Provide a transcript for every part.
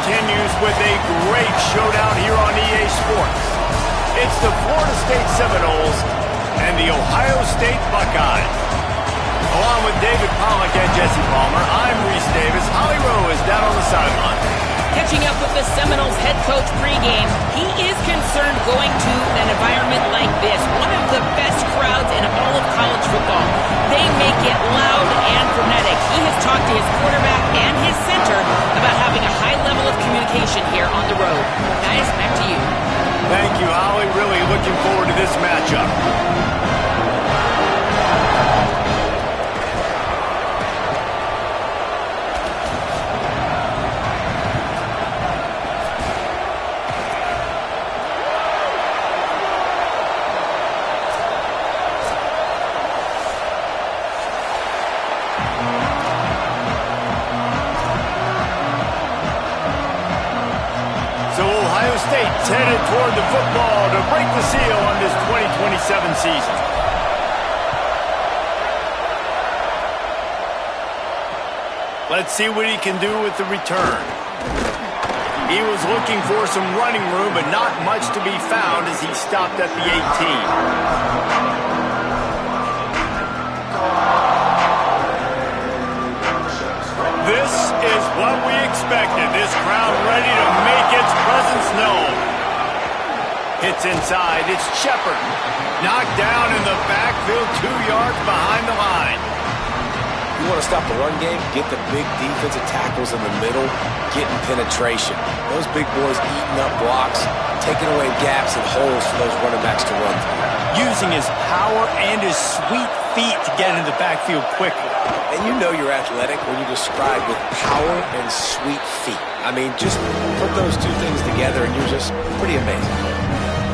continues with a great showdown here on EA Sports. It's the Florida State Seminoles and the Ohio State Buckeyes. Along with David Pollack and Jesse Palmer, I'm Reese Davis. Holly Rowe is down on the sideline. Catching up with the Seminoles head coach pregame, he is concerned going to an environment like this, one of the best crowds in all of college football. They make it loud and frenetic. He has talked to his quarterback and his center about having a high level of communication here on the road. Guys, back to you. Thank you, Holly. Really looking forward to this matchup. State's headed toward the football to break the seal on this 2027 season. Let's see what he can do with the return. He was looking for some running room, but not much to be found as he stopped at the 18. This is what we expected. This crowd ready to make its presence known. Hits inside. It's Shepard. Knocked down in the backfield, 2 yards behind the line. You want to stop the run game? Get the big defensive tackles in the middle, getting penetration. Those big boys eating up blocks, taking away gaps and holes for those running backs to run through. Using his power and his sweet feet to get into the backfield quickly. And you know you're athletic when you describe with power and sweet feet. I mean, just put those two things together and you're just pretty amazing.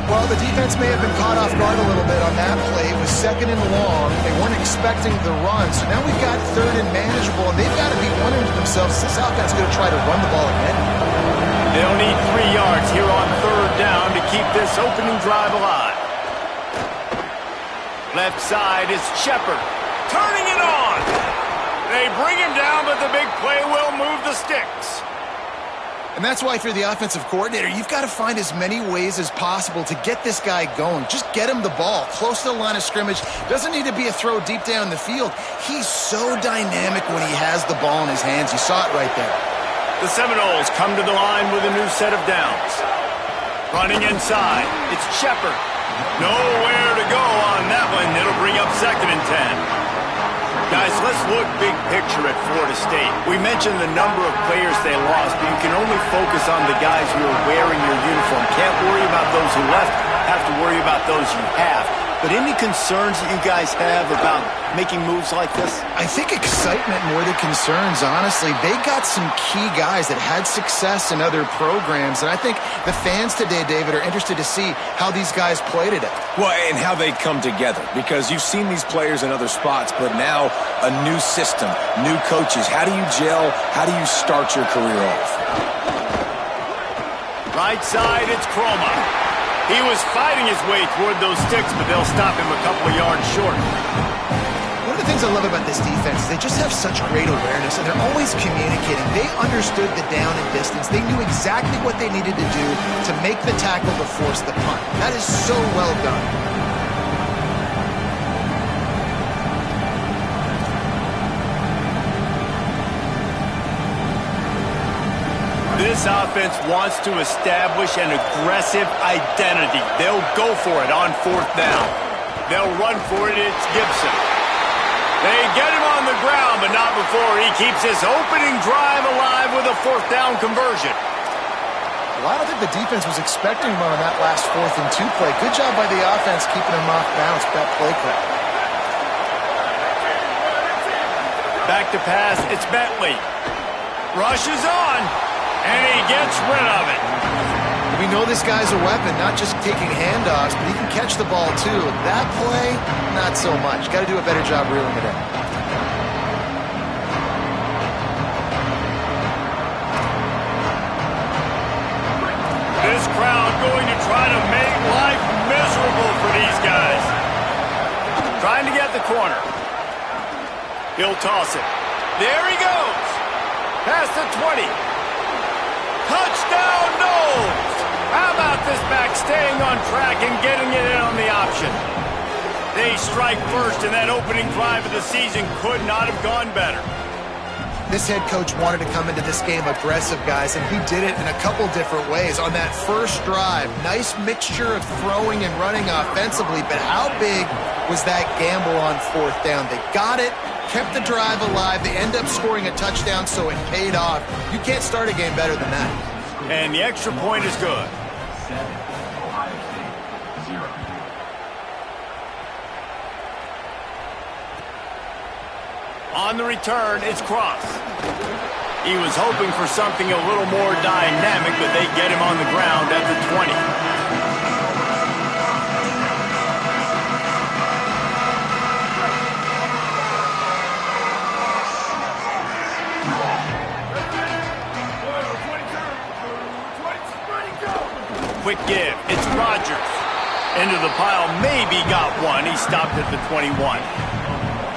Well, the defense may have been caught off guard a little bit on that play. It was 2nd and long. They weren't expecting the run. So now we've got 3rd and manageable, and they've got to be wondering to themselves, is this offense going to try to run the ball again? They'll need 3 yards here on 3rd down to keep this opening drive alive. Left side is Shepard. Turning it on. They bring him down, but the big play will move the sticks. And that's why, if you're the offensive coordinator, you've got to find as many ways as possible to get this guy going. Just get him the ball close to the line of scrimmage. Doesn't need to be a throw deep down the field. He's so dynamic when he has the ball in his hands. You saw it right there. The Seminoles come to the line with a new set of downs. Running inside, it's Shepard. Nowhere to go on that one. It'll bring up 2nd and 10. Guys, let's look big picture at Florida State. We mentioned the number of players they lost, but you can only focus on the guys who are wearing your uniform. Can't worry about those who left. Have to worry about those you have. But any concerns that you guys have about making moves like this? I think excitement more than concerns, honestly. They got some key guys that had success in other programs, and I think the fans today, David, are interested to see how these guys play today. Well, and how they come together, because you've seen these players in other spots, but now a new system, new coaches. How do you gel? How do you start your career off? Right side, it's Croma. He was fighting his way toward those sticks, but they'll stop him a couple of yards short. One of the things I love about this defense is they just have such great awareness, and they're always communicating. They understood the down and distance. They knew exactly what they needed to do to make the tackle to force the punt. That is so well done. This offense wants to establish an aggressive identity. They'll go for it on 4th down. They'll run for it. It's Gibson. They get him on the ground, but not before he keeps his opening drive alive with a 4th down conversion. Well, I don't think the defense was expecting him on that last 4th and 2 play. Good job by the offense keeping him off bounds with that play call. Back to pass. It's Bentley. Rushes on. And he gets rid of it. We know this guy's a weapon, not just taking handoffs, but he can catch the ball too. That play, not so much. Got to do a better job reeling it in. This crowd going to try to make life miserable for these guys. Trying to get the corner. He'll toss it. There he goes. Past the 20. Touchdown, Knowles! How about this back staying on track and getting it in on the option? They strike first, and that opening drive of the season could not have gone better. This head coach wanted to come into this game aggressive, guys, and he did it in a couple different ways. On that first drive, nice mixture of throwing and running offensively, but how big was that gamble on fourth down? They got it, kept the drive alive. They end up scoring a touchdown, so it paid off. You can't start a game better than that. And the extra point is good. On the return, it's Cross. He was hoping for something a little more dynamic, but they get him on the ground at the 20. Quick give. It's Rodgers. Into the pile. Maybe got one. He stopped at the 21.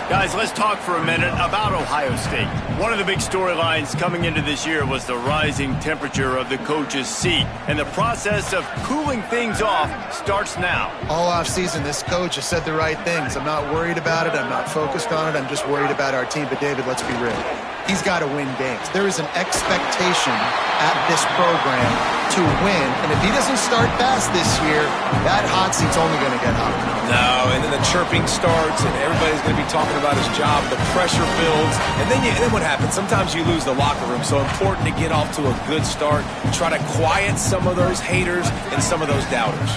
Guys, let's talk for a minute about Ohio State. One of the big storylines coming into this year was the rising temperature of the coach's seat. And the process of cooling things off starts now. All offseason, this coach has said the right things. I'm not worried about it. I'm not focused on it. I'm just worried about our team. But, David, let's be real. He's got to win games. There is an expectation at this program to win. And if he doesn't start fast this year, that hot seat's only going to get hotter. No, and then the chirping starts, and everybody's going to be talking about his job. The pressure builds, and then what happens? Sometimes you lose the locker room. So important to get off to a good start. Try to quiet some of those haters and some of those doubters.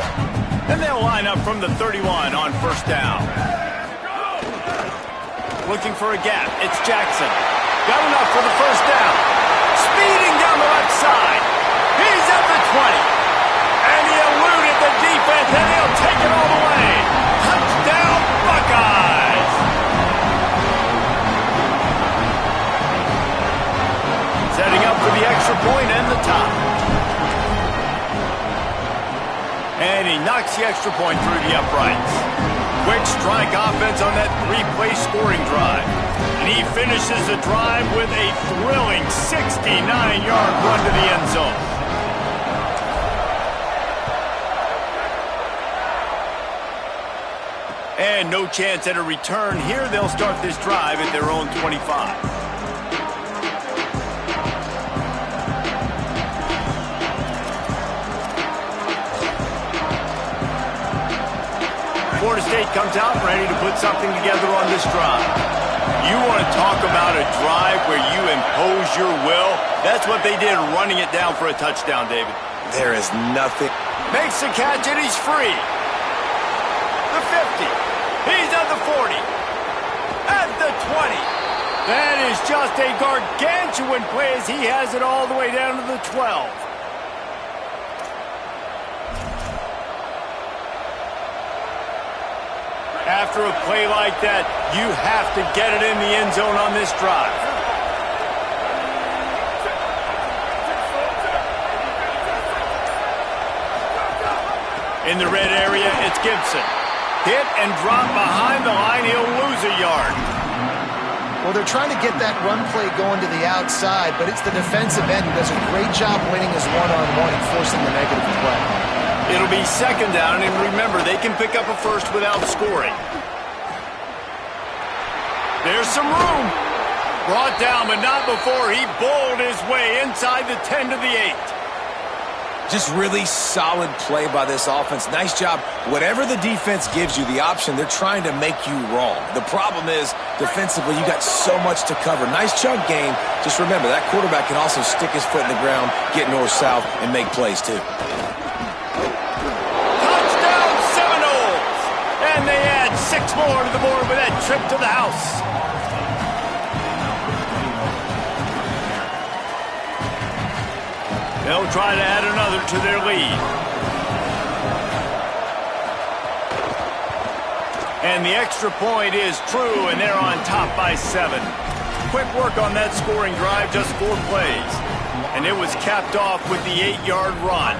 And they'll line up from the 31 on first down. Looking for a gap. It's Jackson. Got enough for the first down. Speeding down the left side. He's at the 20. And he eluded the defense, and he'll take it all the way. Touchdown, Buckeyes! Setting up for the extra point and the tie. And he knocks the extra point through the uprights. Quick strike offense on that three-play scoring drive. And he finishes the drive with a thrilling 69-yard run to the end zone. And no chance at a return here. They'll start this drive at their own 25. Florida State comes out ready to put something together on this drive. You want to talk about a drive where you impose your will? That's what they did, running it down for a touchdown, David. There is nothing. Makes the catch, and he's free. The 50. He's at the 40. At the 20. That is just a gargantuan play as he has it all the way down to the 12. After a play like that, you have to get it in the end zone on this drive. In the red area, it's Gibson. Hit and drop behind the line. He'll lose a yard. Well, they're trying to get that run play going to the outside, but it's the defensive end who does a great job winning his one-on-one and forcing the negative play. It'll be second down, and remember, they can pick up a first without scoring. There's some room. Brought down, but not before he bowled his way inside the 10 to the 8. Just really solid play by this offense. Nice job. Whatever the defense gives you the option, they're trying to make you wrong. The problem is, defensively, you got so much to cover. Nice chunk game. Just remember, that quarterback can also stick his foot in the ground, get north-south, and make plays, too. And they add 6 more to the board with that trip to the house. They'll try to add another to their lead. And the extra point is true, and they're on top by 7. Quick work on that scoring drive, just 4 plays. And it was capped off with the 8-yard run.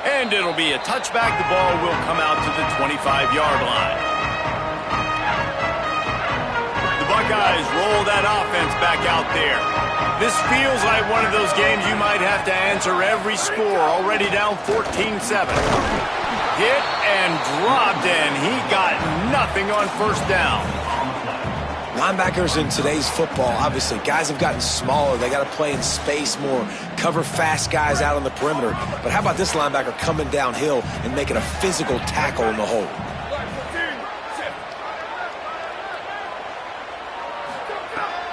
And it'll be a touchback. The ball will come out to the 25-yard line. Buckeyes roll that offense back out there. This feels like one of those games you might have to answer every score, already down 14-7. Hit and dropped, and he got nothing on first down. Linebackers in today's football, obviously, guys have gotten smaller. They got to play in space more, cover fast guys out on the perimeter. But how about this linebacker coming downhill and making a physical tackle in the hole?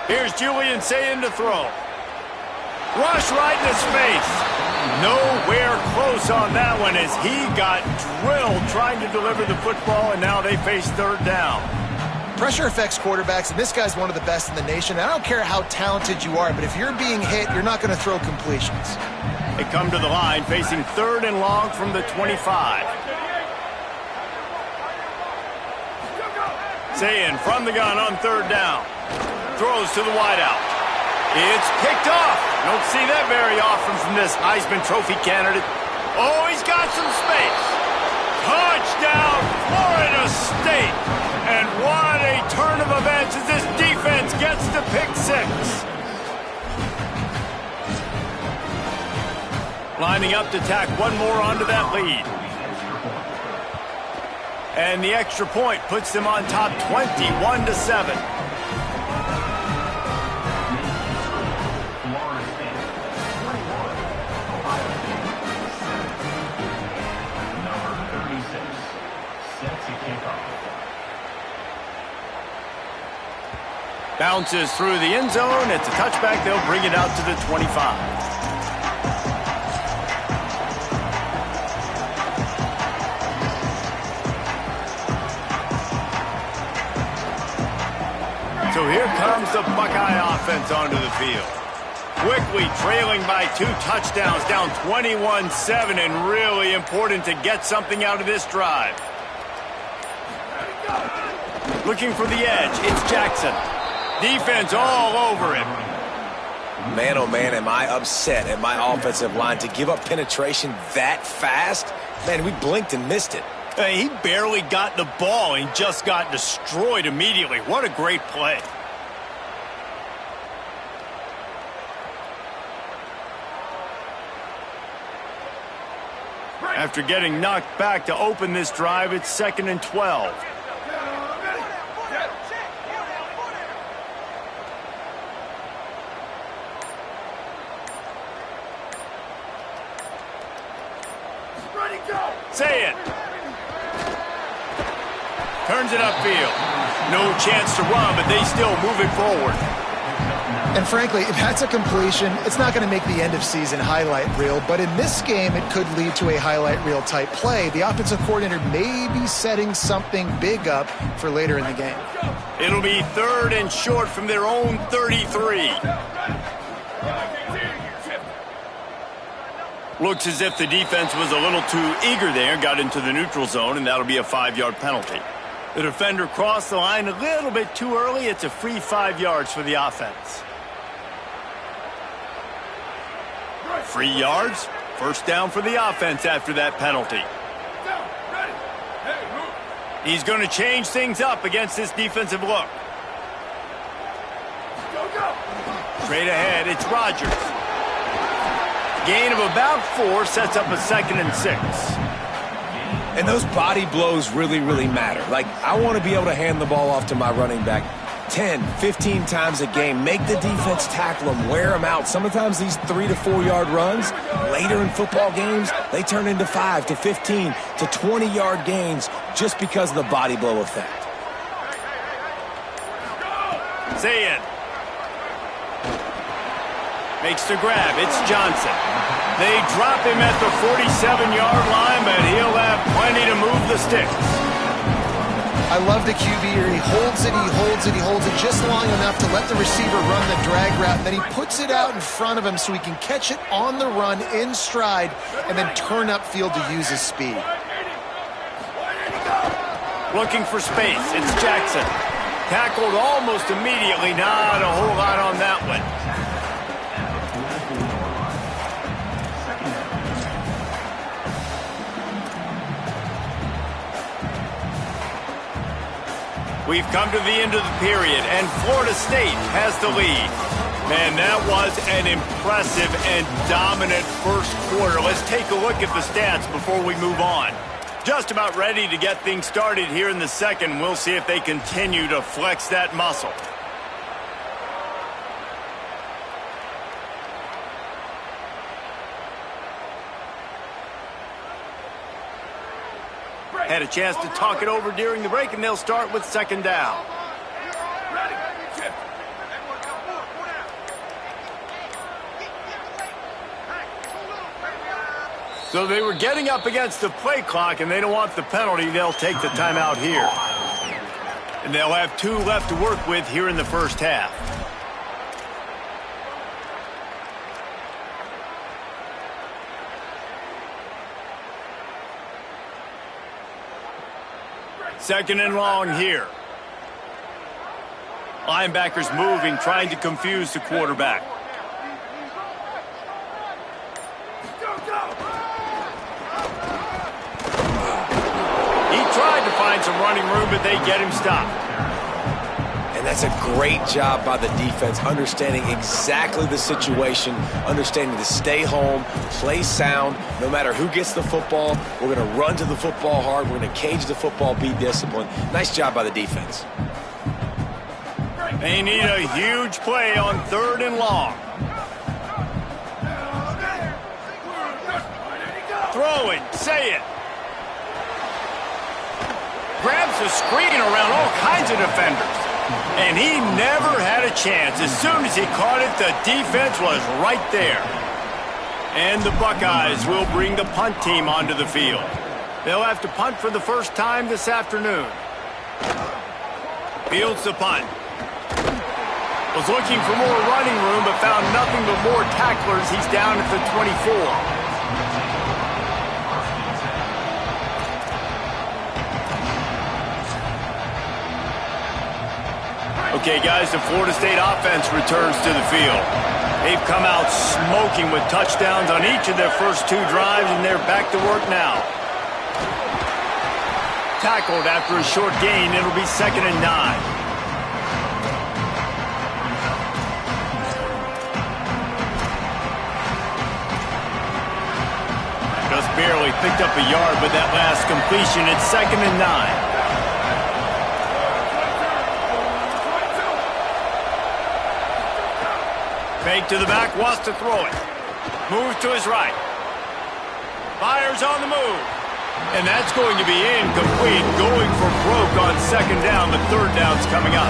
Here's Julian saying to throw. Rush right in his face. Nowhere close on that one as he got drilled trying to deliver the football, and now they face third down. Pressure affects quarterbacks, and this guy's one of the best in the nation. I don't care how talented you are, but if you're being hit, you're not going to throw completions. They come to the line facing third and long from the 25. Sayin from the gun on third down. Throws to the wideout. It's picked off. Don't see that very often from this Heisman Trophy candidate. Oh, he's got some space. Touchdown, Florida State. And what a turn of events as this defense gets to pick six. Lining up to tack one more onto that lead. And the extra point puts them on top 21-7. Bounces through the end zone. It's a touchback. They'll bring it out to the 25. So here comes the Buckeye offense onto the field. Quickly trailing by 2 touchdowns, down 21-7, and really important to get something out of this drive. Looking for the edge. It's Jackson. Defense all over him. Man, oh man, am I upset at my offensive line to give up penetration that fast? Man, we blinked and missed it. He barely got the ball and just got destroyed immediately. What a great play. After getting knocked back to open this drive, it's 2nd and 12. Say it. Turns it upfield. No chance to run, but they still move it forward. And frankly, if that's a completion, it's not going to make the end-of-season highlight reel. But in this game, it could lead to a highlight reel type play. The offensive coordinator may be setting something big up for later in the game. It'll be 3rd and short from their own 33. Looks as if the defense was a little too eager there, got into the neutral zone, and that'll be a 5-yard penalty. The defender crossed the line a little bit too early. It's a free 5 yards for the offense. 3 yards, first down for the offense after that penalty. He's going to change things up against this defensive look. Straight ahead, it's Rodgers. Gain of about 4 sets up a 2nd and 6. And those body blows really, really matter. Like, I want to be able to hand the ball off to my running back 10, 15 times a game. Make the defense tackle them, wear them out. Sometimes these 3 to 4 yard runs, later in football games, they turn into 5 to 15 to 20 yard gains just because of the body blow effect. Say it. Makes the grab. It's Johnson. They drop him at the 47-yard line, but he'll have plenty to move the sticks. I love the QB here. He holds it, he holds it, he holds it just long enough to let the receiver run the drag route, and then he puts it out in front of him so he can catch it on the run in stride and then turn upfield to use his speed. Looking for space. It's Jackson. Tackled almost immediately. Not a whole lot on that one. We've come to the end of the period, and Florida State has the lead. Man, that was an impressive and dominant first quarter. Let's take a look at the stats before we move on. Just about ready to get things started here in the second. We'll see if they continue to flex that muscle. Had a chance to talk it over during the break, and they'll start with second down. So they were getting up against the play clock, and they don't want the penalty. They'll take the timeout here. And they'll have 2 left to work with here in the first half. Second and long here. Linebackers moving, trying to confuse the quarterback. He tried to find some running room, but they get him stopped. And that's a great job by the defense, understanding exactly the situation, understanding to stay home, play sound. No matter who gets the football, we're going to run to the football hard. We're going to cage the football, be disciplined. Nice job by the defense. They need a huge play on third and long. Throwing, say it. Grabs the screen around all kinds of defenders. And he never had a chance. As soon as he caught it, the defense was right there. And the Buckeyes will bring the punt team onto the field. They'll have to punt for the first time this afternoon. Fields the punt. Was looking for more running room, but found nothing but more tacklers. He's down at the 24. Okay, guys, the Florida State offense returns to the field. They've come out smoking with touchdowns on each of their first 2 drives, and they're back to work now. Tackled after a short gain. It'll be 2nd and 9. Just barely picked up a yard with that last completion. It's 2nd and 9. Fake to the back, wants to throw it. Moves to his right. Fires on the move. And that's going to be incomplete. Going for broke on 2nd down, but 3rd down's coming up.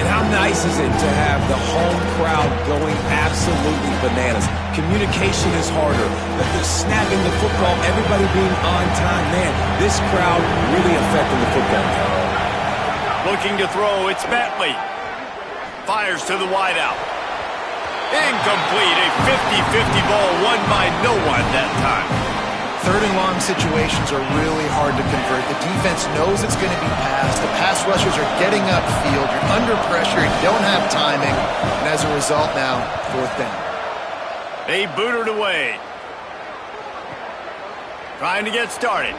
And how nice is it to have the home crowd going absolutely bananas? Communication is harder. The snapping the football, everybody being on time. Man, this crowd really affecting the football game. Looking to throw, it's Bentley. Fires to the wideout. Incomplete, a 50-50 ball won by no one that time. 3rd and long situations are really hard to convert. The defense knows it's going to be passed. The pass rushers are getting upfield. You're under pressure. You don't have timing. And as a result now, 4th down. They booted away. Trying to get started.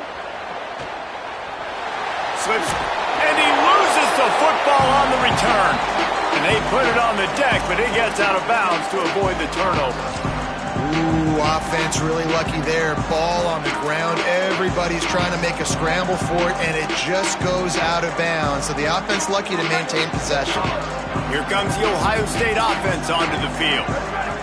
Slips, and he loses the football on the return. And they put it on the deck, but it gets out of bounds to avoid the turnover. Ooh, offense really lucky there. Ball on the ground. Everybody's trying to make a scramble for it, and it just goes out of bounds. So the offense lucky to maintain possession. Here comes the Ohio State offense onto the field.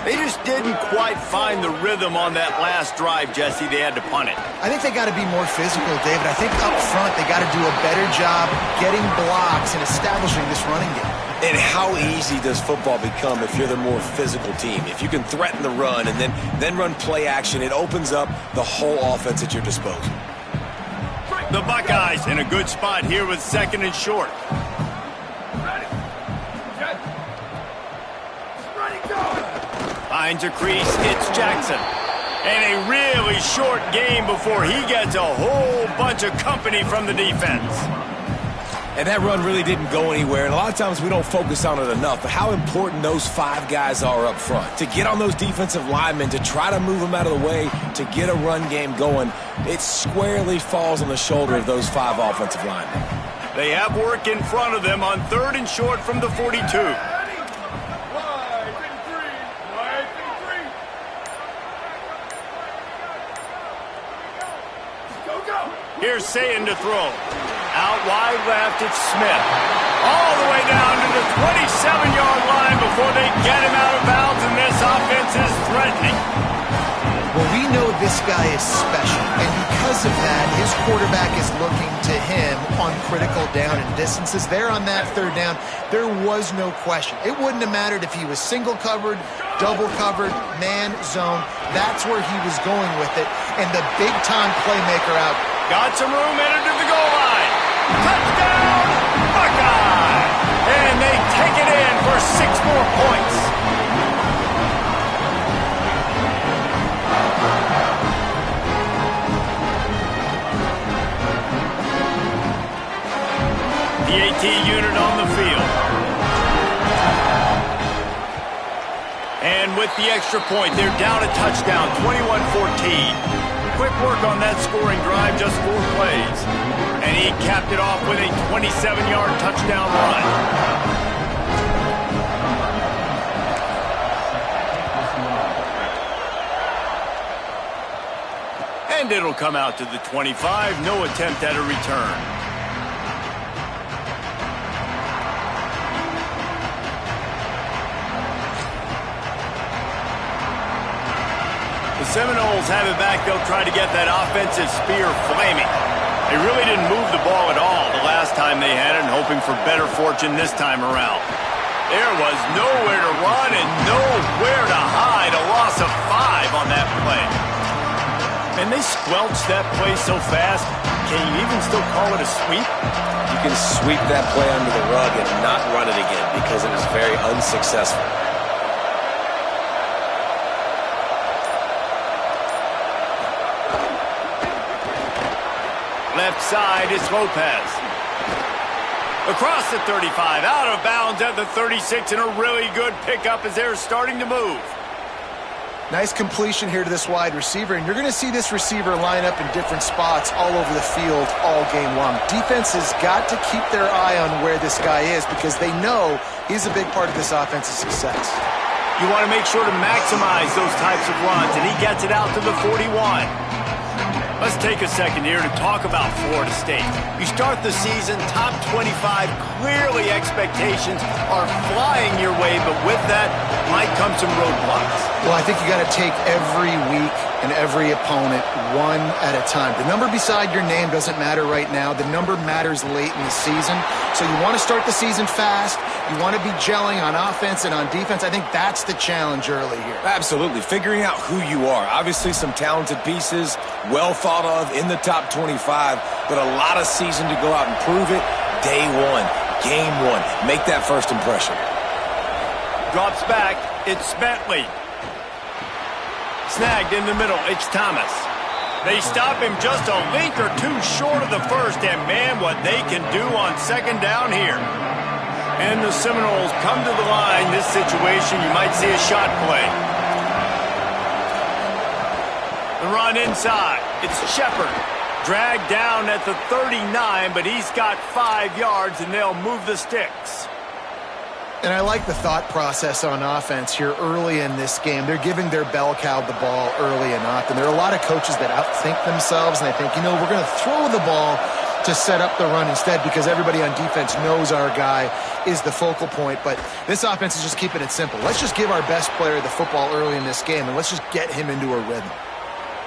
They just didn't quite find the rhythm on that last drive, Jesse. They had to punt it. I think they got to be more physical, David. I think up front they got to do a better job getting blocks and establishing this running game. And how easy does football become if you're the more physical team? If you can threaten the run and then run play action, it opens up the whole offense at your disposal. The Buckeyes in a good spot here with 2nd and short. Finds a crease, it's Jackson. And a really short game before he gets a whole bunch of company from the defense. And that run really didn't go anywhere, and a lot of times we don't focus on it enough, but how important those 5 guys are up front. To get on those defensive linemen, to try to move them out of the way, to get a run game going, it squarely falls on the shoulder of those 5 offensive linemen. They have work in front of them on 3rd and short from the 42. Here's Sayin to throw. Out wide left, it's Smith. All the way down to the 27-yard line before they get him out of bounds, and this offense is threatening. Well, we know this guy is special, and because of that, his quarterback is looking to him on critical down and distances. There on that 3rd down, there was no question. It wouldn't have mattered if he was single covered, double covered, man, zone. That's where he was going with it, and the big-time playmaker out. Got some room, entered to the goal line. Touchdown, Buckeye! And they take it in for 6 more points. The AT unit on the field. And with the extra point, they're down a touchdown, 21-14. Quick work on that scoring drive, just 4 plays. And he capped it off with a 27-yard touchdown run. And it'll come out to the 25, no attempt at a return. The Seminoles have it back. They'll try to get that offensive spear flaming. They really didn't move the ball at all the last time they had it, and hoping for better fortune this time around. There was nowhere to run and nowhere to hide. A loss of 5 on that play. And they squelched that play so fast, can you even still call it a sweep? You can sweep that play under the rug and not run it again because it was very unsuccessful. Left side is Lopez. Across the 35, out of bounds at the 36, and a really good pickup as they're starting to move. Nice completion here to this wide receiver, and you're going to see this receiver line up in different spots all over the field all game long. Defense has got to keep their eye on where this guy is because they know he's a big part of this offense's success. You want to make sure to maximize those types of runs, and he gets it out to the 41. Let's take a second here to talk about Florida State. You start the season top 25. Clearly expectations are flying your way, but with that might come some roadblocks. Well, I think you got to take every week and every opponent one at a time. The number beside your name doesn't matter right now. The number matters late in the season. So you want to start the season fast. You want to be gelling on offense and on defense. I think that's the challenge early here. Absolutely. Figuring out who you are. Obviously some talented pieces, well thought of in the top 25, but a lot of season to go out and prove it. Day 1, game 1. Make that first impression. Drops back. It's Bentley. Snagged in the middle. It's Thomas. They stop him just a link or 2 short of the first, and man, what they can do on 2nd down here. And the Seminoles come to the line. This situation, you might see a shot play. The run inside. It's Shepard. Dragged down at the 39, but he's got 5 yards, and they'll move the sticks. And I like the thought process on offense here early in this game. They're giving their bell cow the ball early and often. There are a lot of coaches that outthink themselves, and they think, you know, we're going to throw the ball to set up the run instead because everybody on defense knows our guy is the focal point. But this offense is just keeping it simple. Let's just give our best player the football early in this game, and let's just get him into a rhythm.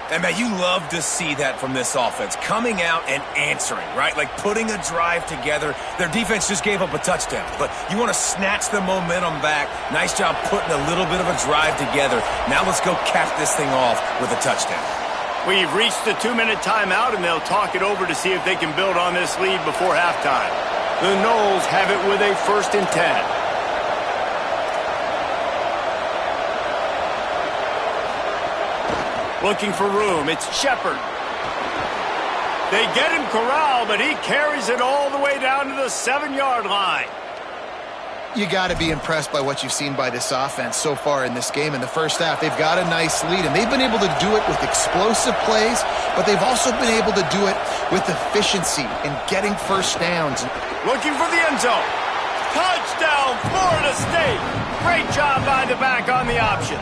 And, man, you love to see that from this offense, coming out and answering, right? Like putting a drive together. Their defense just gave up a touchdown, but you want to snatch the momentum back. Nice job putting a little bit of a drive together. Now let's go cap this thing off with a touchdown. We've reached the 2-minute timeout, and they'll talk it over to see if they can build on this lead before halftime. The Noles have it with a 1st and 10. Looking for room. It's Shepard. They get him corralled, but he carries it all the way down to the 7-yard line. You got to be impressed by what you've seen by this offense so far in this game. In the first half, they've got a nice lead, and they've been able to do it with explosive plays, but they've also been able to do it with efficiency in getting first downs. Looking for the end zone. Touchdown, Florida State. Great job by the back on the option.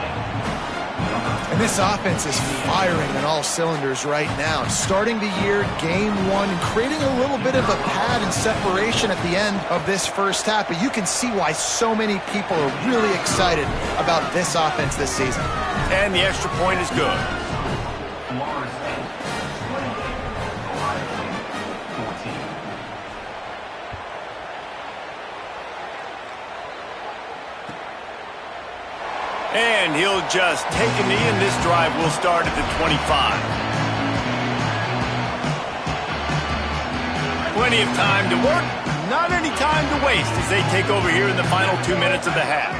And this offense is firing on all cylinders right now. Starting the year, game one, and creating a little bit of a pad and separation at the end of this first half. But you can see why so many people are really excited about this offense this season. And the extra point is good. And he'll just take a knee, and this drive will start at the 25. Plenty of time to work, not any time to waste as they take over here in the final 2 minutes of the half.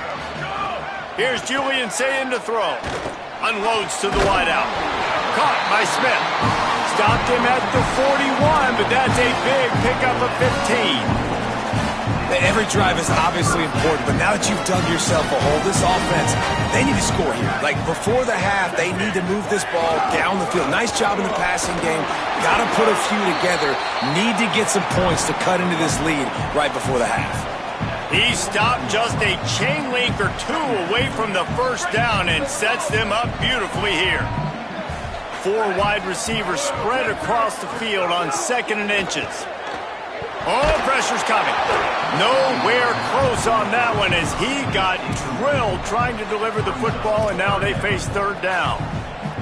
Here's Julian Sayin to throw. Unloads to the wideout. Caught by Smith. Stopped him at the 41, but that's a big pickup of 15. Every drive is obviously important, but now that you've dug yourself a hole, this offense, they need to score here. Like, before the half, they need to move this ball down the field. Nice job in the passing game. Got to put a few together. Need to get some points to cut into this lead right before the half. He stopped just a chain link or two away from the first down and sets them up beautifully here. 4 wide receivers spread across the field on 2nd and inches. Oh, pressure's coming. Nowhere close on that one as he got drilled trying to deliver the football, and now they face 3rd down.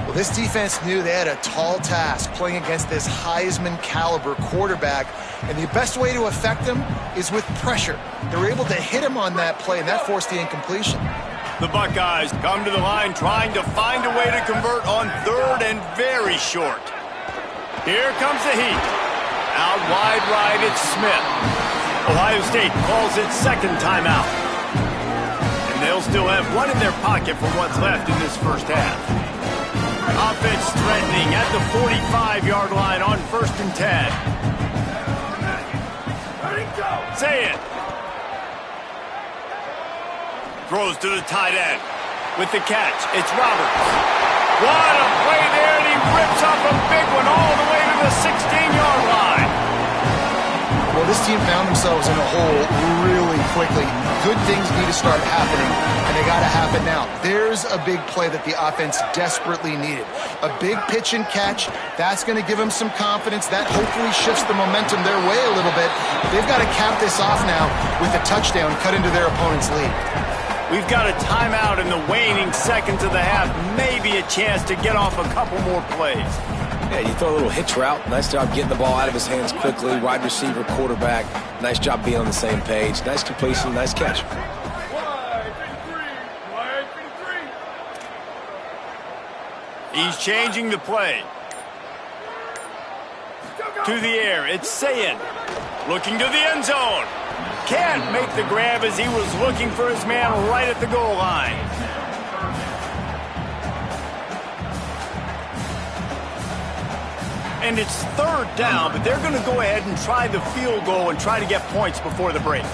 Well, this defense knew they had a tall task playing against this Heisman-caliber quarterback, and the best way to affect him is with pressure. They were able to hit him on that play, and that forced the incompletion. The Buckeyes come to the line trying to find a way to convert on 3rd and very short. Here comes the heat. Out wide right, it's Smith. Ohio State calls its 2nd timeout. And they'll still have one in their pocket for what's left in this first half. Offense threatening at the 45-yard line on 1st and 10. Say it. Throws to the tight end. With the catch, it's Roberts. What a play there, and he rips up a big one all the way to the 16-yard line. Well, this team found themselves in a hole really quickly. Good things need to start happening, and they got to happen now. There's a big play that the offense desperately needed. A big pitch and catch. That's going to give them some confidence. That hopefully shifts the momentum their way a little bit. They've got to cap this off now with a touchdown, cut into their opponent's lead. We've got a timeout in the waning seconds of the half. Maybe a chance to get off a couple more plays. Yeah, you throw a little hitch route. Nice job getting the ball out of his hands quickly. Wide receiver, quarterback. Nice job being on the same page. Nice completion, nice catch. He's changing the play. To the air, it's Sayin. Looking to the end zone. Can't make the grab as he was looking for his man right at the goal line. And it's 3rd down, but they're going to go ahead and try the field goal and try to get points before the break.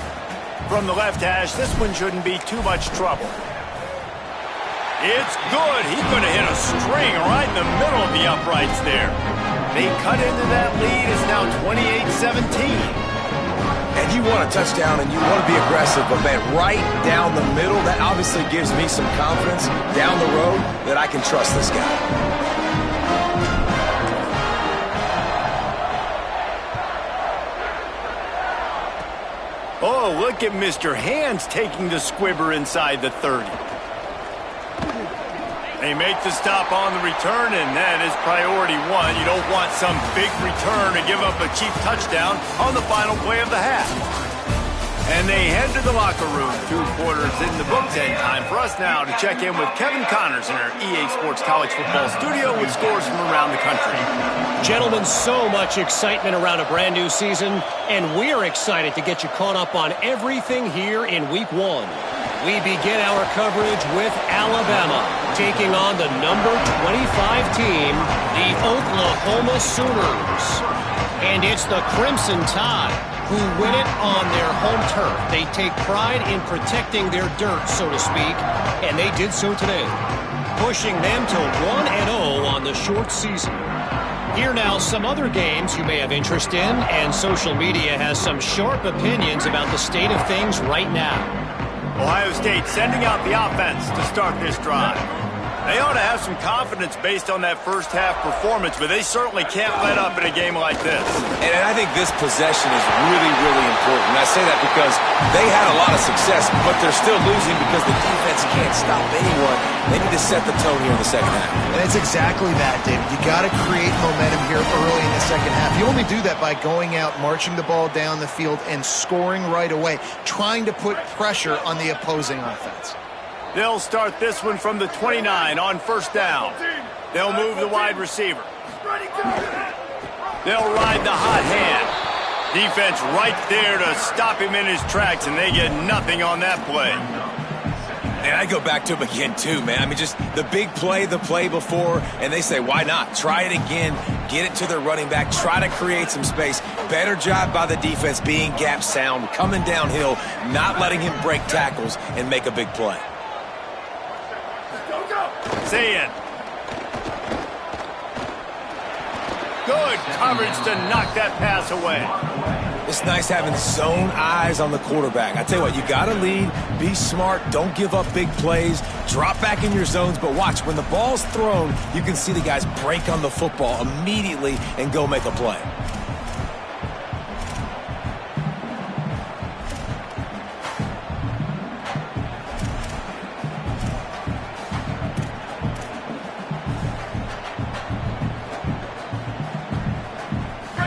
From the left hash, this one shouldn't be too much trouble. It's good. He's going to hit a string right in the middle of the uprights there. They cut into that lead. It's now 28-17. And you want a touchdown and you want to be aggressive, but man, right down the middle, that obviously gives me some confidence down the road that I can trust this guy. Oh, look at Mr. Hands taking the squibber inside the 30. They make the stop on the return, and that is priority 1. You don't want some big return to give up a cheap touchdown on the final play of the half. And they head to the locker room. 2 quarters in the books, and time for us now to check in with Kevin Connors in our EA Sports College Football studio with scores from around the country. Gentlemen, so much excitement around a brand new season, and we're excited to get you caught up on everything here in Week 1. We begin our coverage with Alabama taking on the number 25 team, the Oklahoma Sooners. And it's the Crimson Tide who win it on their home turf. They take pride in protecting their dirt, so to speak, and they did so today, pushing them to 1-0 on the short season. Here now, some other games you may have interest in, and social media has some sharp opinions about the state of things right now. Ohio State sending out the offense to start this drive. They ought to have some confidence based on that first half performance, but they certainly can't let up in a game like this. And I think this possession is really, really important. And I say that because they had a lot of success, but they're still losing because the defense can't stop anyone. They need to set the tone here in the second half. And it's exactly that, David. You got to create momentum here early in the second half. You only do that by going out, marching the ball down the field, and scoring right away, trying to put pressure on the opposing offense. They'll start this one from the 29 on first down. They'll move the wide receiver. They'll ride the hot hand. Defense right there to stop him in his tracks, and they get nothing on that play. And I go back to him again, too, man. I mean, just the big play, the play before, and they say, why not? Try it again, get it to their running back, try to create some space. Better job by the defense being gap sound, coming downhill, not letting him break tackles and make a big play. Saying. Good coverage to knock that pass away. It's nice having zone eyes on the quarterback. I tell you what, you got to lead, be smart, don't give up big plays, drop back in your zones, but watch, when the ball's thrown, you can see the guys break on the football immediately and go make a play.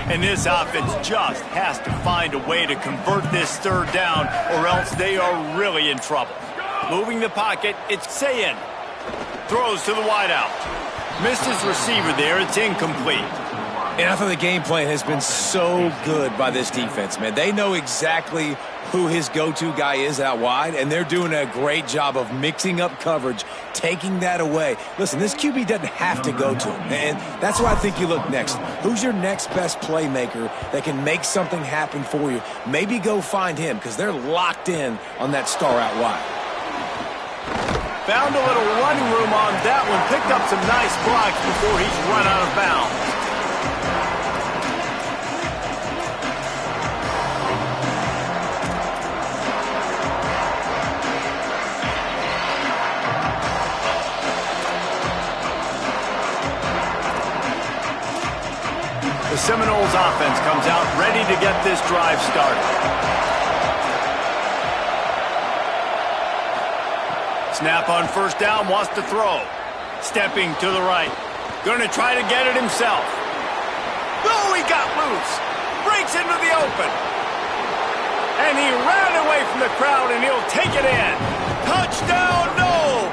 And this offense just has to find a way to convert this third down, or else they are really in trouble. Moving the pocket, it's Sayin. Throws to the wideout. Missed his receiver there, it's incomplete. And I thought the game plan has been so good by this defense, man. They know exactly who his go-to guy is out wide, and they're doing a great job of mixing up coverage, taking that away. Listen, this QB doesn't have to go to him, and that's why I think you look next. Who's your next best playmaker that can make something happen for you? Maybe go find him, because they're locked in on that star out wide. Found a little running room on that one, picked up some nice blocks before he's run out of bounds. The Seminoles offense comes out ready to get this drive started. Snap on first down, wants to throw. Stepping to the right. Going to try to get it himself. Oh, he got loose. Breaks into the open. And he ran away from the crowd, and he'll take it in. Touchdown, Noles!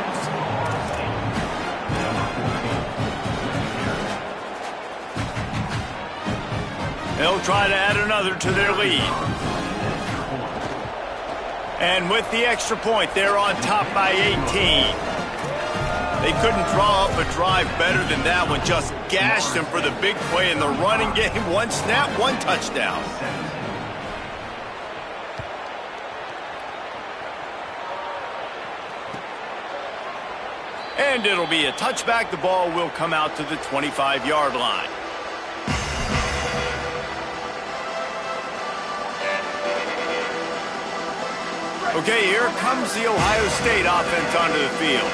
They'll try to add another to their lead. And with the extra point, they're on top by 18. They couldn't draw up a drive better than that one. Just gashed them for the big play in the running game. One snap, one touchdown. And it'll be a touchback. The ball will come out to the 25-yard line. Okay, here comes the Ohio State offense onto the field.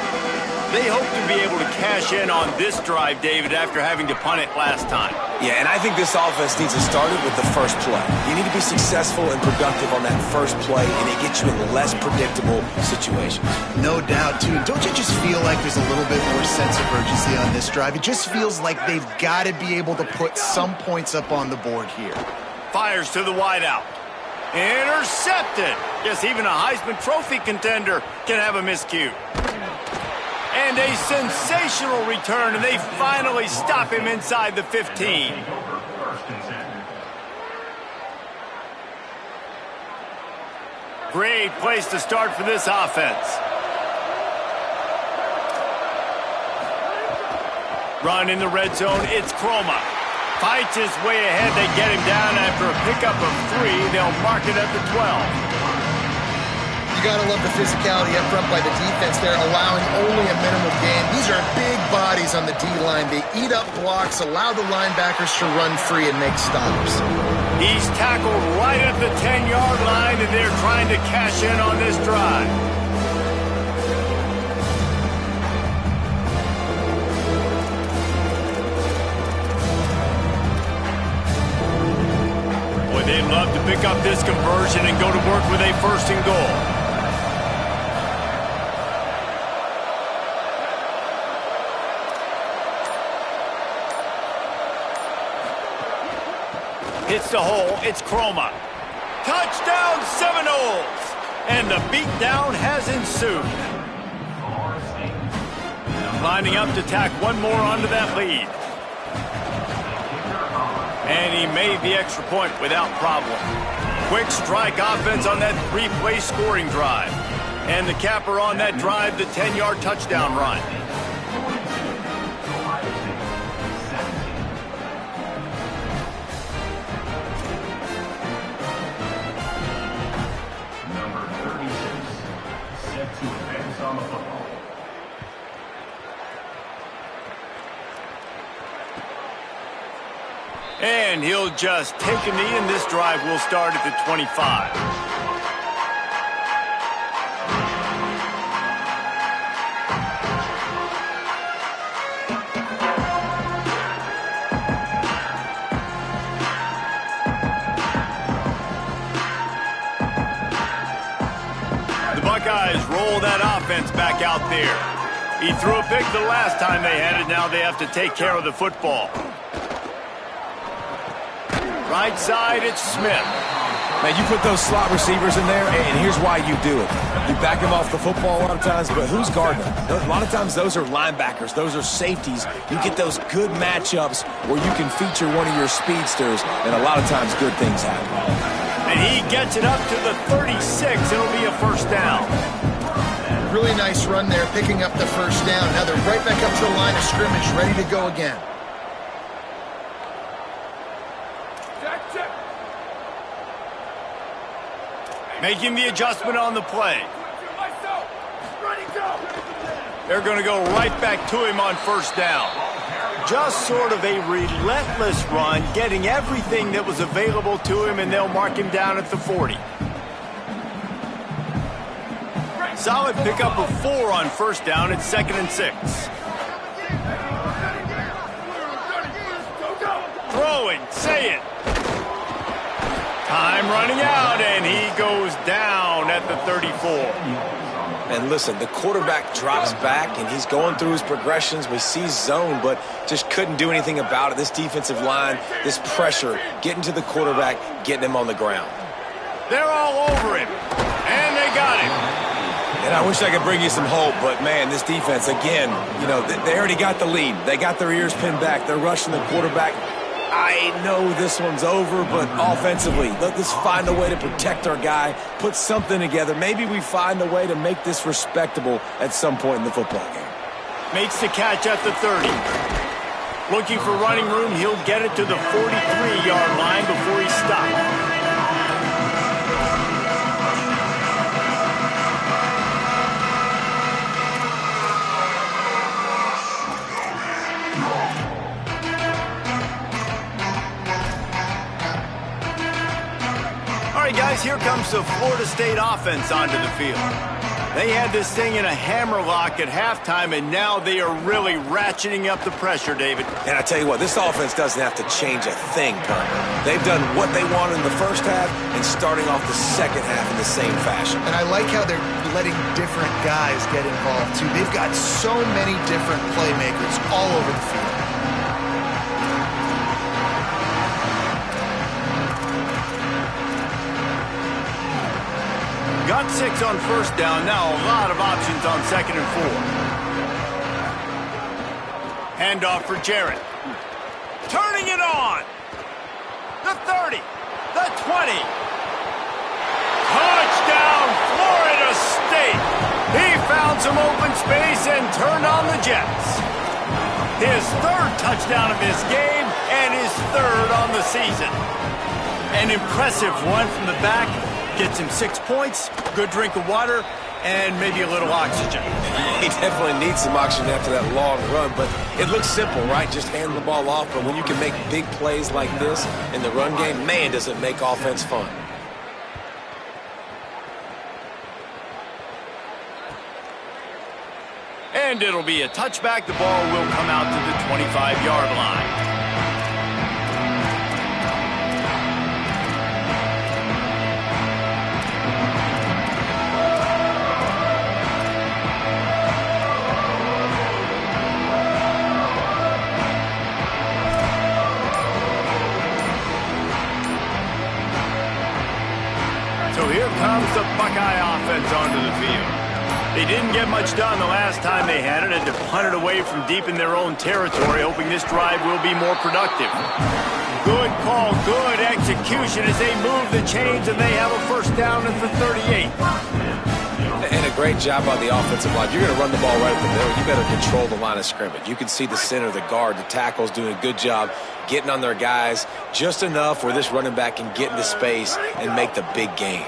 They hope to be able to cash in on this drive, David, after having to punt it last time. Yeah, and I think this offense needs to start it with the first play. You need to be successful and productive on that first play, and it gets you in less predictable situations. No doubt, too. Don't you just feel like there's a little bit more sense of urgency on this drive? It just feels like they've got to be able to put some points up on the board here. Fires to the wideout. Intercepted. Yes, even a Heisman Trophy contender can have a miscue. And a sensational return, and they finally stop him inside the 15. Great place to start for this offense. Run in the red zone, it's Chroma. Fights his way ahead. They get him down after a pickup of 3. They'll mark it at the 12. You got to love the physicality up front by the defense there, allowing only a minimal gain. These are big bodies on the D-line. They eat up blocks, allow the linebackers to run free and make stops. He's tackled right at the 10-yard line, and they're trying to cash in on this drive. Boy, they'd love to pick up this conversion and go to work with a 1st and goal. Hits the hole. It's Chroma. Touchdown Seminoles! And the beatdown has ensued. Lining up to tack one more onto that lead. And he made the extra point without problem. Quick strike offense on that 3-play scoring drive. And the capper on that drive, the 10-yard touchdown run. And he'll just take a knee, and this drive will start at the 25. The Buckeyes roll that offense back out there. He threw a pick the last time they had it. Now they have to take care of the football. Right side, it's Smith. Man, you put those slot receivers in there, and here's why you do it. You back them off the football a lot of times, but who's guarding them? A lot of times those are linebackers. Those are safeties. You get those good matchups where you can feature one of your speedsters, and a lot of times good things happen. And he gets it up to the 36. It'll be a 1st down. Really nice run there, picking up the 1st down. Now they're right back up to the line of scrimmage, ready to go again. Making the adjustment on the play. They're going to go right back to him on 1st down. Just sort of a relentless run, getting everything that was available to him, and they'll mark him down at the 40. Solid pickup of 4 on 1st down. It's 2nd and 6. Throwing, say it. Time running out, and he goes down at the 34. And listen, the quarterback drops back, and he's going through his progressions. We see zone, but just couldn't do anything about it. This defensive line, this pressure, getting to the quarterback, getting him on the ground. They're all over him, and they got him. And I wish I could bring you some hope, but, man, this defense, again, you know, they already got the lead. They got their ears pinned back. They're rushing the quarterback. I know this one's over, but offensively, let's find a way to protect our guy, put something together. Maybe we find a way to make this respectable at some point in the football game. Makes the catch at the 30. Looking for running room, he'll get it to the 43-yard line before he stops. All right, guys, here comes the Florida State offense onto the field. They had this thing in a hammerlock at halftime, and now they are really ratcheting up the pressure, David. And I tell you what, this offense doesn't have to change a thing, Parker. They've done what they wanted in the 1st half and starting off the 2nd half in the same fashion. And I like how they're letting different guys get involved, too. They've got so many different playmakers all over the field. Got 6 on 1st down. Now a lot of options on 2nd and 4. Handoff for Jarrett. Turning it on. The 30. The 20. Touchdown, Florida State. He found some open space and turned on the Jets. His 3rd touchdown of this game. and his third on the season. An impressive run from the back. Gets him 6 points, good drink of water, and maybe a little oxygen. He definitely needs some oxygen after that long run, but it looks simple, right? Just hand the ball off, but when you can make big plays like this in the run game, man, does it make offense fun. And it'll be a touchback. The ball will come out to the 25-yard line. So here comes the Buckeye offense onto the field. They didn't get much done the last time they had it, and to punt it away from deep in their own territory, hoping this drive will be more productive. Good call, good execution as they move the chains, and they have a first down at the 38. And a great job on the offensive line. You're going to run the ball right up the middle. You better control the line of scrimmage. You can see the center, the guard, the tackles doing a good job getting on their guys just enough where this running back can get into space and make the big gain.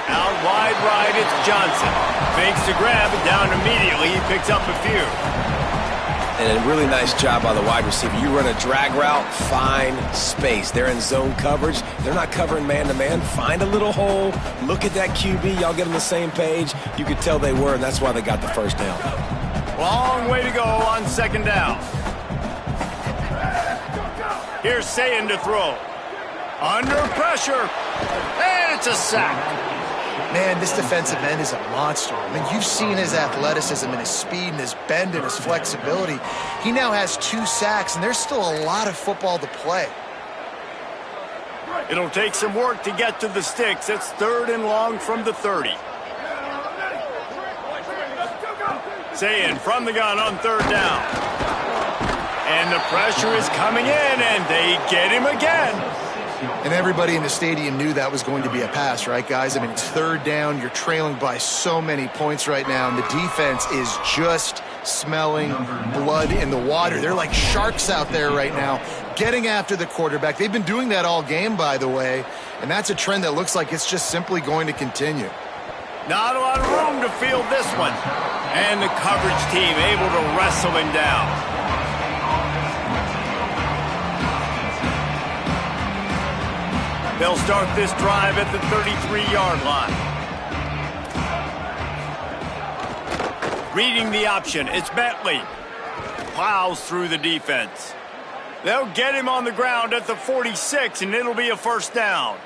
Out wide right, it's Johnson. Fakes to grab, and down immediately. He picks up a few. And a really nice job by the wide receiver. You run a drag route, find space. They're in zone coverage. They're not covering man-to-man. Find a little hole. Look at that QB. Y'all get on the same page. You could tell they were, and that's why they got the first down. Long way to go on second down. Here's Sayin to throw. Under pressure. And it's a sack. Man, this defensive end is a monster. I mean, you've seen his athleticism and his speed and his bend and his flexibility. He now has 2 sacks, and there's still a lot of football to play. It'll take some work to get to the sticks. It's 3rd and long from the 30. Sayin from the gun on 3rd down. And the pressure is coming in, and they get him again. And everybody in the stadium knew that was going to be a pass, right, guys? I mean, it's 3rd down. You're trailing by so many points right now, and the defense is just smelling blood in the water. They're like sharks out there right now, getting after the quarterback. They've been doing that all game, by the way, and that's a trend that looks like it's just simply going to continue. Not a lot of room to field this one. And the coverage team able to wrestle him down. They'll start this drive at the 33-yard line. Reading the option, it's Bentley. Plows through the defense. They'll get him on the ground at the 46, and it'll be a first down.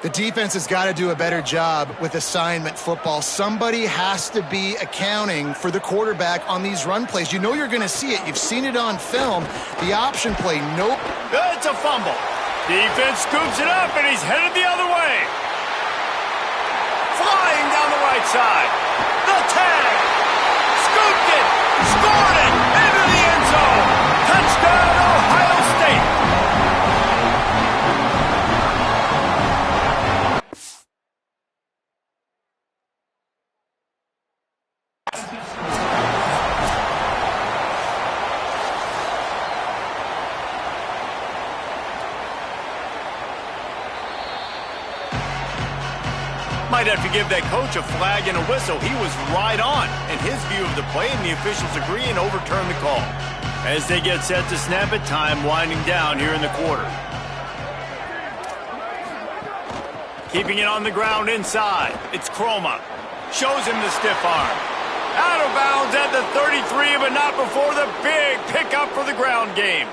The defense has got to do a better job with assignment football. Somebody has to be accounting for the quarterback on these run plays. You know you're going to see it. You've seen it on film. The option play, nope. It's a fumble. Defense scoops it up, and he's headed the other way. Flying down the right side. The tag. Scooped it. Scored it. Into the end zone. Touchdown, Ohio State. Might have to give that coach a flag and a whistle. He was right on in his view of the play, and the officials agree and overturn the call. As they get set to snap it, time winding down here in the quarter. Keeping it on the ground inside. It's Chroma. Shows him the stiff arm. Out of bounds at the 33, but not before the big pickup for the ground game.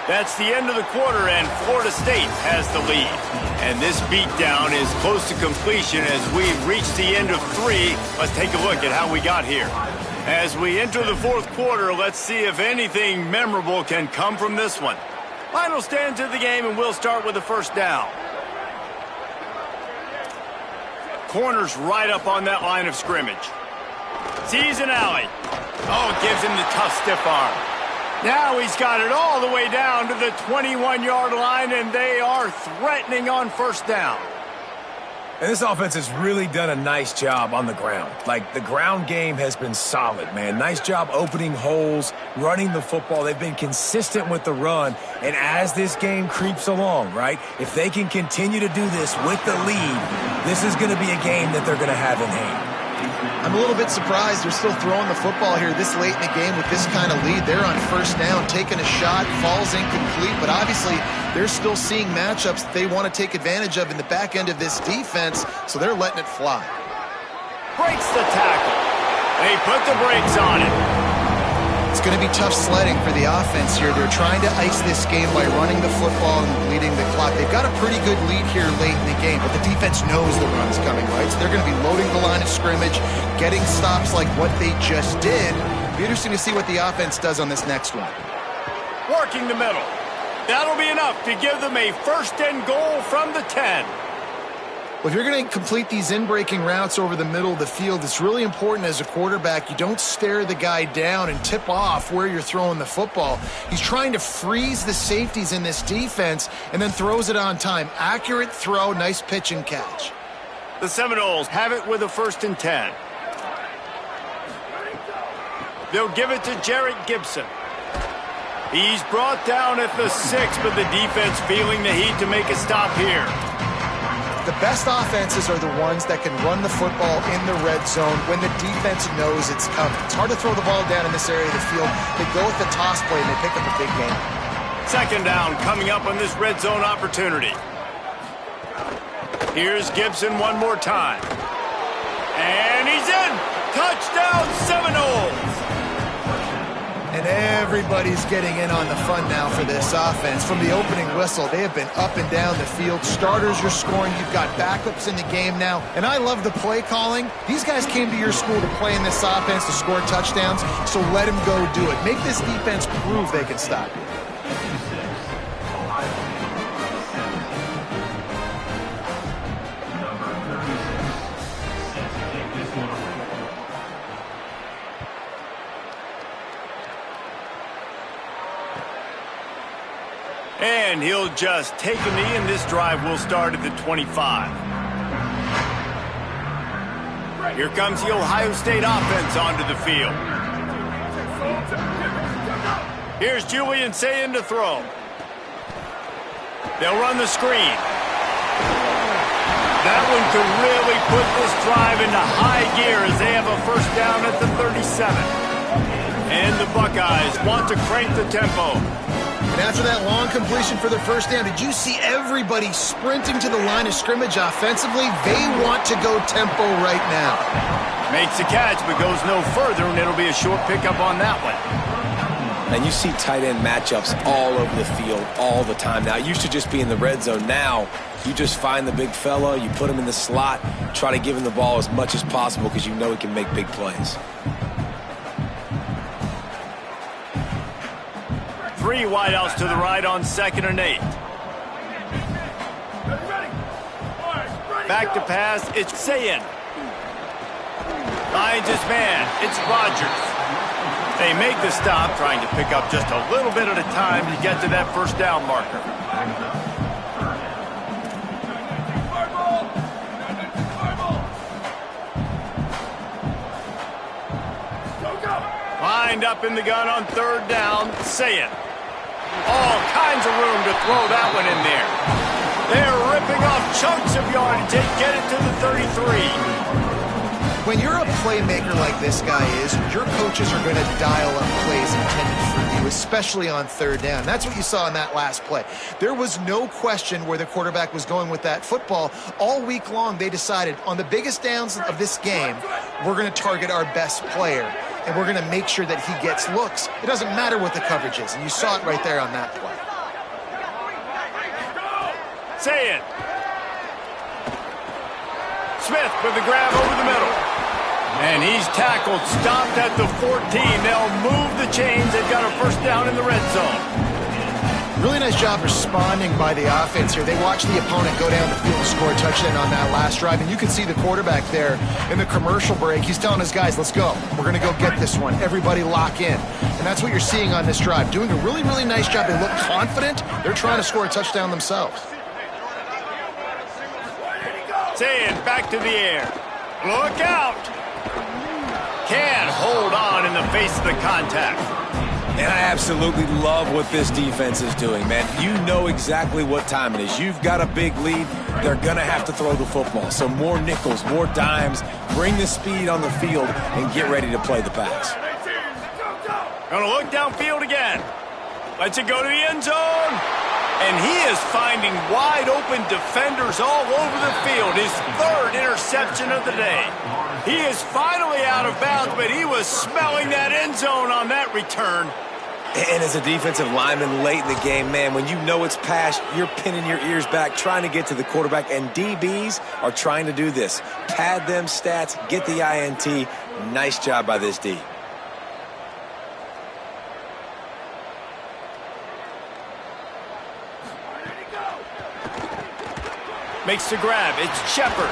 That's the end of the quarter, and Florida State has the lead. And this beatdown is close to completion as we reach the end of 3. Let's take a look at how we got here. As we enter the 4th quarter, let's see if anything memorable can come from this one. Final stands of the game, and we'll start with the first down. Corner's right up on that line of scrimmage. Sees an alley. Oh, gives him the tough stiff arm. Now he's got it all the way down to the 21-yard line, and they are threatening on first down. And this offense has really done a nice job on the ground. Like, the ground game has been solid, man. Nice job opening holes, running the football. They've been consistent with the run. And as this game creeps along, right, if they can continue to do this with the lead, this is going to be a game that they're going to have in hand. I'm a little bit surprised they're still throwing the football here this late in the game with this kind of lead. They're on first down, taking a shot, falls incomplete, but obviously they're still seeing matchups that they want to take advantage of in the back end of this defense, so they're letting it fly. Breaks the tackle. They put the brakes on it. It's going to be tough sledding for the offense here. They're trying to ice this game by running the football and bleeding the clock. They've got a pretty good lead here late in the game, but the defense knows the run's coming, right? So they're going to be loading the line of scrimmage, getting stops like what they just did. It'll be interesting to see what the offense does on this next one. Working the middle. That'll be enough to give them a first and goal from the 10. Well, if you're going to complete these in-breaking routes over the middle of the field, it's really important as a quarterback you don't stare the guy down and tip off where you're throwing the football. He's trying to freeze the safeties in this defense and then throws it on time. Accurate throw, nice pitch and catch. The Seminoles have it with a first and 10. They'll give it to Jarrett Gibson. He's brought down at the 6, but the defense feeling the heat to make a stop here. The best offenses are the ones that can run the football in the red zone when the defense knows it's coming. It's hard to throw the ball down in this area of the field. They go with the toss play and they pick up a big game. Second down coming up on this red zone opportunity. Here's Gibson one more time. And he's in! Touchdown Seminoles! And everybody's getting in on the fun now for this offense. From the opening whistle, they have been up and down the field. Starters are scoring. You've got backups in the game now. And I love the play calling. These guys came to your school to play in this offense to score touchdowns, so let them go do it. Make this defense prove they can stop you. And he'll just take a knee, and this drive will start at the 25. Here comes the Ohio State offense onto the field. Here's Julian Sayin to throw. They'll run the screen. That one could really put this drive into high gear as they have a first down at the 37. And the Buckeyes want to crank the tempo. And after that long completion for the first down, did you see everybody sprinting to the line of scrimmage offensively? They want to go tempo right now. Makes the catch, but goes no further, and it'll be a short pickup on that one. And you see tight end matchups all over the field all the time. Now, it used to just be in the red zone. Now, you just find the big fella, you put him in the slot, try to give him the ball as much as possible because you know he can make big plays. 3 wideouts to the right on 2nd and 8. Back to pass, it's Sayin. Finds his man, it's Rogers. They make the stop, trying to pick up just a little bit at a time to get to that first down marker. Lined up in the gun on 3rd down, Sayin. All kinds of room to throw that one in there. They're ripping off chunks of yardage. They get it to the 33. When you're a playmaker like this guy is, your coaches are going to dial up plays intended for you, especially on 3rd down. That's what you saw in that last play. There was no question where the quarterback was going with that football. All week long, they decided on the biggest downs of this game, we're going to target our best player, and we're going to make sure that he gets looks. It doesn't matter what the coverage is, and you saw it right there on that play. Say it. Smith with the grab over the middle. And he's tackled, stopped at the 14. They'll move the chains. They've got a first down in the red zone. Really nice job responding by the offense here. They watched the opponent go down the field and score a touchdown on that last drive. And you can see the quarterback there in the commercial break. He's telling his guys, let's go. We're going to go get this one. Everybody lock in. And that's what you're seeing on this drive. Doing a really, really nice job. They look confident. They're trying to score a touchdown themselves. Saying back to the air. Look out. Can't hold on in the face of the contact. And I absolutely love what this defense is doing, man. You know exactly what time it is. You've got a big lead. They're going to have to throw the football. So more nickels, more dimes. Bring the speed on the field and get ready to play the pass. Going to look downfield again. Lets it go to the end zone. And he is finding wide open defenders all over the field. His third interception of the day. He is finally out of bounds, but he was smelling that end zone on that return. And as a defensive lineman late in the game, man, when you know it's past, you're pinning your ears back, trying to get to the quarterback, and DBs are trying to do this. Pad them stats, get the INT. Nice job by this D. Makes the grab. It's Shepard.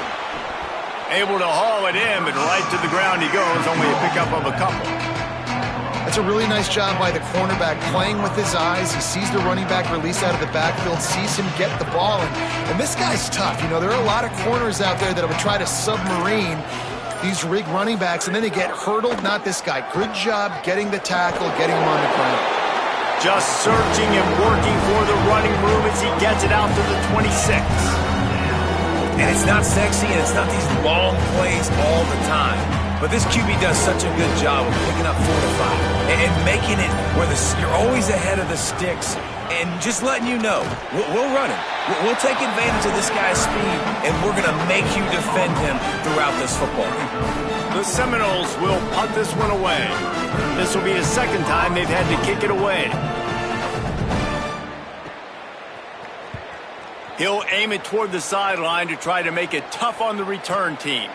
Able to haul it in, but right to the ground he goes. Only a pickup of a couple. That's a really nice job by the cornerback, playing with his eyes. He sees the running back release out of the backfield, sees him get the ball. And this guy's tough. You know, there are a lot of corners out there that would try to submarine these rig running backs, and then they get hurdled. Not this guy. Good job getting the tackle, getting him on the ground. Just searching and working for the running room as he gets it out to the 26. And it's not sexy, and it's not these long plays all the time. But this QB does such a good job of picking up 4 to 5 and making it where you're always ahead of the sticks and just letting you know, we'll run him. We'll take advantage of this guy's speed, and we're going to make you defend him throughout this football game. The Seminoles will punt this one away. This will be the second time they've had to kick it away. He'll aim it toward the sideline to try to make it tough on the return team.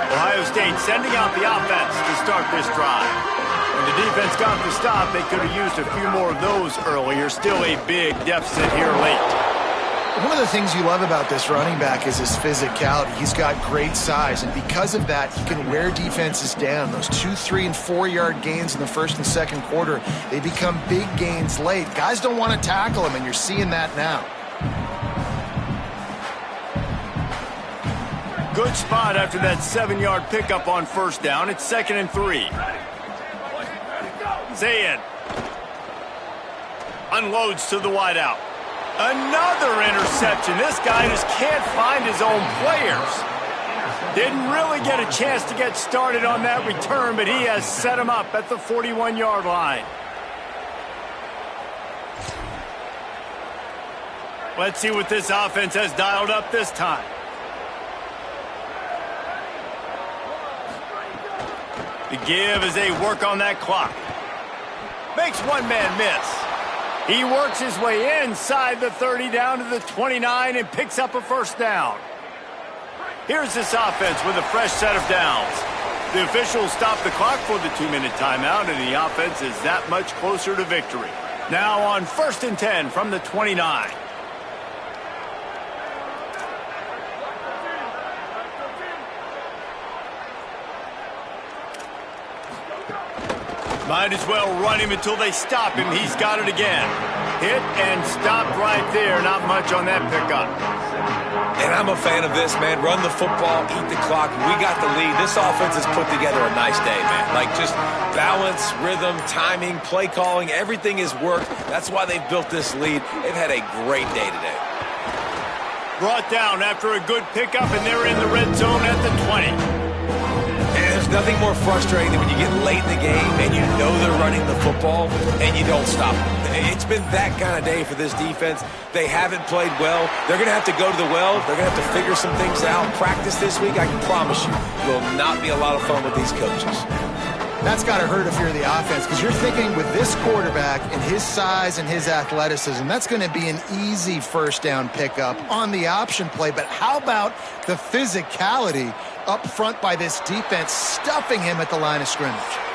Ohio State sending out the offense to start this drive. When the defense got the stop, they could have used a few more of those earlier. Still a big deficit here late. One of the things you love about this running back is his physicality. He's got great size, and because of that, he can wear defenses down. Those 2, 3, and 4-yard gains in the first and second quarter, they become big gains late. Guys don't want to tackle him, and you're seeing that now. Good spot after that 7-yard pickup on first down. It's 2nd and 3. Zayn unloads to the wideout. Another interception. This guy just can't find his own players. Didn't really get a chance to get started on that return, but he has set him up at the 41-yard line. Let's see what this offense has dialed up this time. The give as they work on that clock. Makes one man miss. He works his way inside the 30 down to the 29 and picks up a first down. Here's this offense with a fresh set of downs. The officials stop the clock for the 2-minute timeout, and the offense is that much closer to victory. Now on 1st and 10 from the 29. Might as well run him until they stop him. He's got it again. Hit and stopped right there. Not much on that pickup. And I'm a fan of this, man. Run the football, eat the clock. We got the lead. This offense has put together a nice day, man. Like just balance, rhythm, timing, play calling. Everything has worked. That's why they've built this lead. They've had a great day today. Brought down after a good pickup, and they're in the red zone at the 20. There's nothing more frustrating than when you get late in the game and you know they're running the football and you don't stop them. It's been that kind of day for this defense. They haven't played well. They're going to have to go to the well. They're going to have to figure some things out. Practice this week, I can promise you, will not be a lot of fun with these coaches. That's got to hurt if you're the offense, because you're thinking with this quarterback and his size and his athleticism, that's going to be an easy first down pickup on the option play. But how about the physicality up front by this defense, stuffing him at the line of scrimmage?